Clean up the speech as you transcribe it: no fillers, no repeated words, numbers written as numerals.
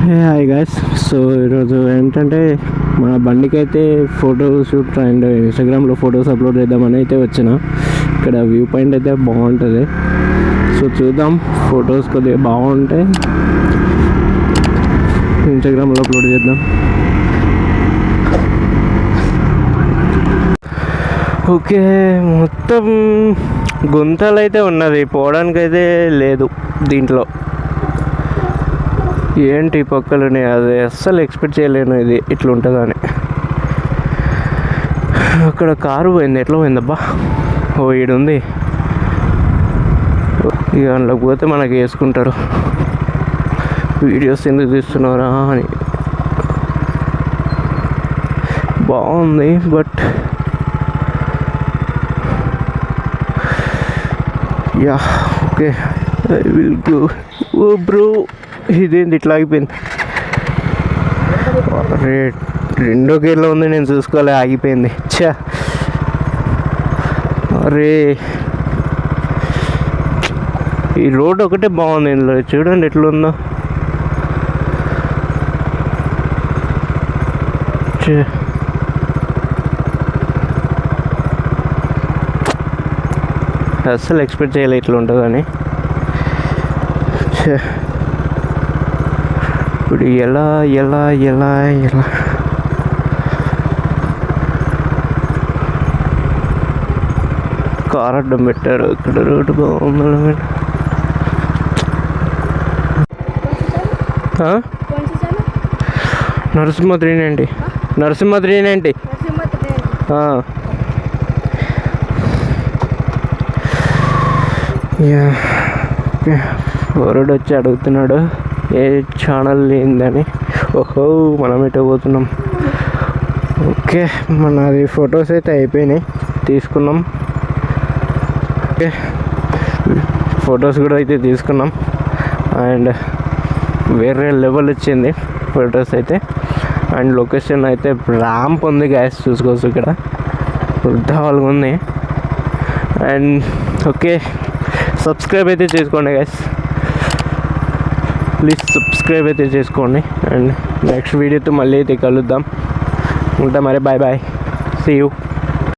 Hi guys. So ఈరోజు ఏంటంటే మన బండికి అయితే ఫోటో షూట్ అండ్ ఇన్స్టాగ్రామ్లో ఫొటోస్ అప్లోడ్ చేద్దామని అయితే వచ్చిన. ఇక్కడ వ్యూ పాయింట్ అయితే బాగుంటుంది. సో చూద్దాం, ఫొటోస్ కొద్దిగా బాగుంటే ఇన్స్టాగ్రామ్లో అప్లోడ్ చేద్దాం. ఓకే, మొత్తం గుంతలు అయితే ఉన్నది, పోవడానికైతే లేదు దీంట్లో. ఏంటి పక్కలని, అది అస్సలు ఎక్స్పెక్ట్ చేయలేను ఇది ఇట్లా ఉంటుందని. అక్కడ కారు పోయింది, ఎట్లా పోయిందబ్బా? ఓ ఈడుంది, ఇక అందులోకి పోతే మనకి వేసుకుంటారు, వీడియోస్ ఎందుకు తీస్తున్నారా అని. బాగుంది but yeah okay, I will go. Oh bro, ఇదేంటి ఇట్లా ఆగిపోయింది? అరే, రెండో గేర్లో ఉంది, నేను చూసుకోలే, ఆగిపోయింది. ఛా, అరే ఈ రోడ్ ఒకటే బాగుంది ఇందులో, చూడండి ఎట్లుందో. ఛే, అస్సలు ఎక్స్పెక్ట్ చేయలే ఇట్లా ఉంటుందని. ఛే, ఇప్పుడు ఎలా ఎలా ఎలా ఎలా కార్ అడ్డం పెట్టారు. ఇక్కడ రోడ్డు బాగుంది. నరసింహ 390, నరసింహ 390. వరుడు వచ్చి అడుగుతున్నాడు ఏ ఛానల్ ఏందని. ఓహో, మనం ఎటు పోతున్నాం. ఓకే, మనది ఫొటోస్ అయితే అయిపోయినాయి, తీసుకున్నాం. ఓకే, ఫొటోస్ కూడా అయితే తీసుకున్నాం అండ్ వేరే లెవెల్ వచ్చింది ఫొటోస్ అయితే. అండ్ లొకేషన్ అయితే ర్యాంప్ ఉంది గ్యాస్, చూసుకోవచ్చు ఇక్కడ వృద్ధాలుగా ఉంది. అండ్ ఓకే, సబ్స్క్రైబ్ అయితే చేసుకోండి గ్యాస్, ప్లీజ్ సబ్స్క్రైబ్ అయితే చేసుకోండి. అండ్ నెక్స్ట్ వీడియోతో మళ్ళీ అయితే కలుద్దాం. ఉంటా మరి, బాయ్ బాయ్, సీ యూ.